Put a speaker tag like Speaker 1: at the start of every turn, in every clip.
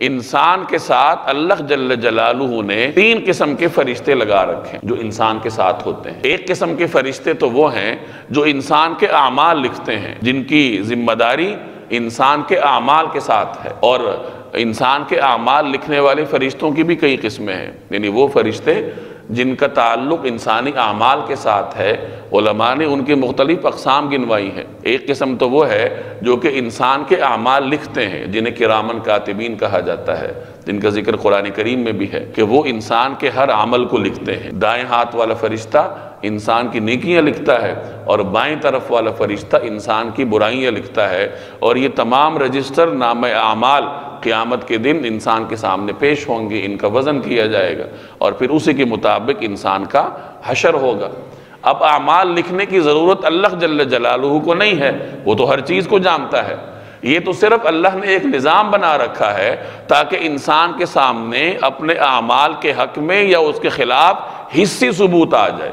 Speaker 1: انسان کے ساتھ اللہ جل جلالہ نے 3 قسم کے فرشتے لگا رکھے ہیں جو انسان کے ساتھ ہوتے ہیں۔ ایک قسم کے فرشتے تو وہ ہیں جو انسان کے اعمال لکھتے ہیں، جن کی ذمہ داری انسان کے اعمال کے ساتھ ہے، اور انسان کے اعمال لکھنے والے فرشتوں کی بھی کئی قسمیں ہیں، یعنی وہ فرشتے جن کا تعلق انسانی اعمال کے ساتھ ہے۔ علماء نے ان کی مختلف اقسام گنوائی ہیں۔ ایک قسم تو وہ ہے جو کہ انسان کے اعمال لکھتے ہیں، جنہیں کرامن کاتبین کہا جاتا ہے، جن کا ذکر قرآن کریم میں بھی ہے کہ وہ انسان کے ہر عمل کو لکھتے ہیں۔ دائیں ہاتھ والا فرشتہ انسان کی نیکیاں لکھتا ہے، اور بائیں طرف والا فرشتہ انسان کی برائیاں لکھتا ہے، اور یہ تمام رجسٹر نامہ اعمال قیامت کے دن انسان کے سامنے پیش ہوں گے، ان کا وزن کیا جائے گا، اور پھر اسی کے مطابق انسان کا حشر ہوگا۔ اب اعمال لکھنے کی ضرورت اللہ جل جلالہ کو نہیں ہے، وہ تو ہر چیز کو جانتا ہے۔ یہ تو صرف اللہ نے ایک نظام بنا رکھا ہے تاکہ انسان کے سامنے اپنے اعمال کے حق میں یا اس کے خلاف حصی ثبوت آ جائے،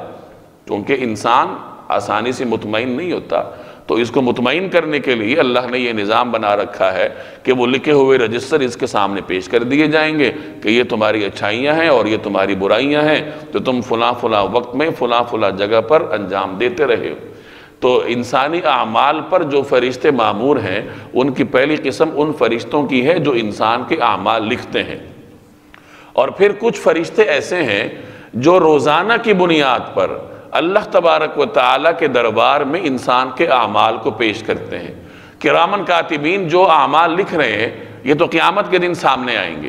Speaker 1: کیونکہ انسان آسانی سے مطمئن نہیں ہوتا، تو اس کو مطمئن کرنے کے لیے اللہ نے یہ نظام بنا رکھا ہے کہ وہ لکھے ہوئے رجسٹر اس کے سامنے پیش کر دیے جائیں گے کہ یہ تمہاری اچھائیاں ہیں اور یہ تمہاری برائیاں ہیں، تو تم فلاں فلاں وقت میں فلاں فلاں جگہ پر انجام دیتے رہے ہو۔ تو انسانی اعمال پر جو فرشتے مامور ہیں، ان کی پہلی قسم ان فرشتوں کی ہے جو انسان کے اعمال لکھتے ہیں، اور پھر کچھ فرشتے ایسے ہیں جو روزانہ کی بنیاد پر اللہ تبارک و تعالیٰ کے دربار میں انسان کے اعمال کو پیش کرتے ہیں۔ کرامن کاتبین جو اعمال لکھ رہے ہیں، یہ تو قیامت کے دن سامنے آئیں گے،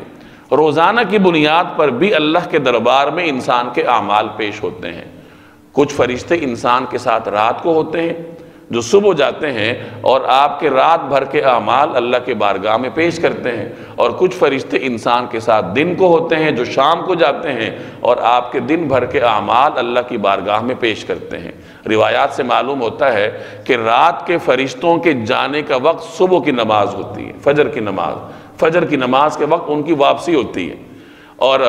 Speaker 1: روزانہ کی بنیاد پر بھی اللہ کے دربار میں انسان کے اعمال پیش ہوتے ہیں۔ کچھ فرشتے انسان کے ساتھ رات کو ہوتے ہیں، جو صبح جاتے ہیں اور آپ کے رات بھر کے اعمال اللہ کے بارگاہ میں پیش کرتے ہیں، اور کچھ فرشتے انسان کے ساتھ دن کو ہوتے ہیں، جو شام کو جاتے ہیں اور آپ کے دن بھر کے اعمال اللہ کی بارگاہ میں پیش کرتے ہیں۔ روایات سے معلوم ہوتا ہے کہ رات کے فرشتوں کے جانے کا وقت صبح کی نماز ہوتی ہے، فجر کی نماز، فجر کی نماز کے وقت ان کی واپسی ہوتی ہے، اور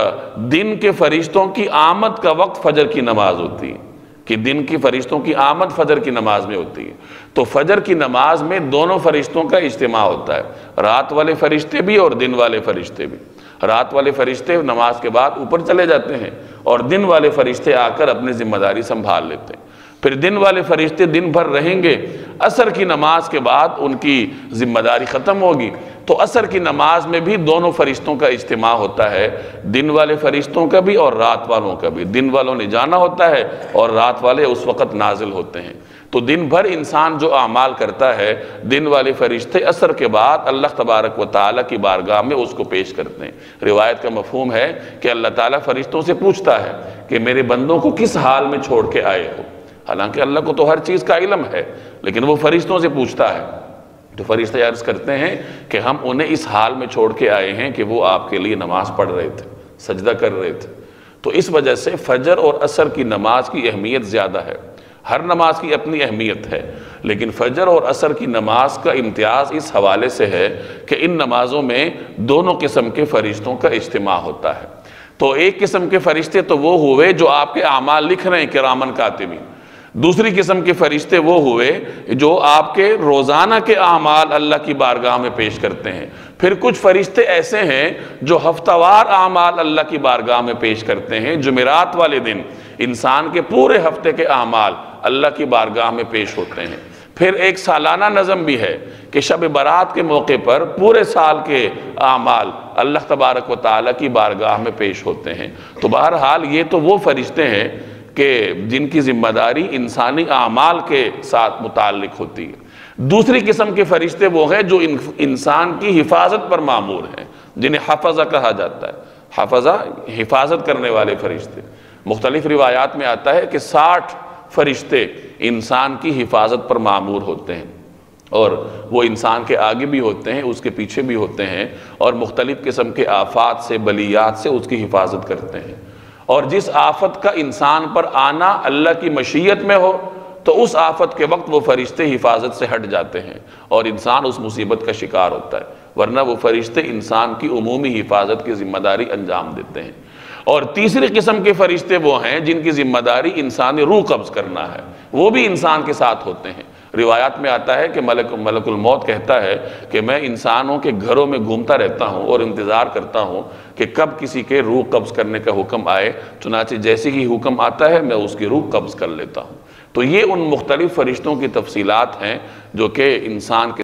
Speaker 1: دن کے فرشتوں کی آمد کا وقت فجر کی نماز ہوتی ہے، کہ دن کی فرشتوں کی آمد فجر کی نماز میں ہوتی ہے۔ تو فجر کی نماز میں دونوں فرشتوں کا اجتماع ہوتا ہے، رات والے فرشتے بھی اور دن والے فرشتے بھی۔ رات والے فرشتے نماز کے بعد اوپر چلے جاتے ہیں، اور دن والے فرشتے آ کر اپنی ذمہ داری سنبھال لیتے ہیں۔ پھر دن والے فرشتے دن بھر رہیں گے، عصر کی نماز کے بعد ان کی ذمہ داری ختم ہوگی، تو عصر کی نماز میں بھی دونوں فرشتوں کا اجتماع ہوتا ہے، دن والے فرشتوں کا بھی اور رات والوں کا بھی۔ دن والوں نے جانا ہوتا ہے اور رات والے اس وقت نازل ہوتے ہیں۔ تو دن بھر انسان جو اعمال کرتا ہے، دن والے فرشتے عصر کے بعد اللہ تبارک و تعالیٰ کی بارگاہ میں اس کو پیش کرتے ہیں۔ روایت کا مفہوم ہے کہ اللہ تعالیٰ فرشتوں سے پوچھتا ہے کہ میرے بندوں کو کس حال میں چھوڑ کے آئے ہو؟ حالانکہ اللہ کو تو ہر چیز کا علم ہے، لیکن وہ فرشتوں سے پوچھتا ہے۔ تو فرشتے عرض کرتے ہیں کہ ہم انہیں اس حال میں چھوڑ کے آئے ہیں کہ وہ آپ کے لیے نماز پڑھ رہے تھے، سجدہ کر رہے تھے۔ تو اس وجہ سے فجر اور عصر کی نماز کی اہمیت زیادہ ہے۔ ہر نماز کی اپنی اہمیت ہے، لیکن فجر اور عصر کی نماز کا امتیاز اس حوالے سے ہے کہ ان نمازوں میں دونوں قسم کے فرشتوں کا اجتماع ہوتا ہے۔ تو ایک قسم کے فرشتے تو وہ ہوئے جو آپ کے اعمال لکھ رہے ہیں، کرامن کاتبین۔ دوسری قسم کے فرشتے وہ ہوئے جو آپ کے روزانہ کے اعمال اللہ کی بارگاہ میں پیش کرتے ہیں۔ پھر کچھ فرشتے ایسے ہیں جو ہفتہ وار اعمال اللہ کی بارگاہ میں پیش کرتے ہیں۔ جمعرات والے دن انسان کے پورے ہفتے کے اعمال اللہ کی بارگاہ میں پیش ہوتے ہیں۔ پھر ایک سالانہ نظم بھی ہے کہ شب برات کے موقع پر پورے سال کے اعمال اللہ تبارک و تعالیٰ کی بارگاہ میں پیش ہوتے ہیں۔ تو بہرحال یہ تو وہ فرشتے ہیں کہ جن کی ذمہ داری انسانی اعمال کے ساتھ متعلق ہوتی ہے۔ دوسری قسم کے فرشتے وہ ہیں جو انسان کی حفاظت پر مامور ہیں، جنہیں حفظہ کہا جاتا ہے۔ حفظہ حفاظت کرنے والے فرشتے۔ مختلف روایات میں آتا ہے کہ 60 فرشتے انسان کی حفاظت پر مامور ہوتے ہیں، اور وہ انسان کے آگے بھی ہوتے ہیں، اس کے پیچھے بھی ہوتے ہیں، اور مختلف قسم کے آفات سے، بلیات سے اس کی حفاظت کرتے ہیں۔ اور جس آفت کا انسان پر آنا اللہ کی مشیت میں ہو، تو اس آفت کے وقت وہ فرشتے حفاظت سے ہٹ جاتے ہیں اور انسان اس مصیبت کا شکار ہوتا ہے، ورنہ وہ فرشتے انسان کی عمومی حفاظت کی ذمہ داری انجام دیتے ہیں۔ اور تیسری قسم کے فرشتے وہ ہیں جن کی ذمہ داری انسانی روح قبض کرنا ہے، وہ بھی انسان کے ساتھ ہوتے ہیں۔ روایات میں آتا ہے کہ ملک الموت کہتا ہے کہ میں انسانوں کے گھروں میں گھومتا رہتا ہوں اور انتظار کرتا ہوں کہ کب کسی کے روح قبض کرنے کا حکم آئے، چنانچہ جیسے ہی حکم آتا ہے میں اس کی روح قبض کر لیتا ہوں۔ تو یہ ان مختلف فرشتوں کی تفصیلات ہیں جو کہ انسان کے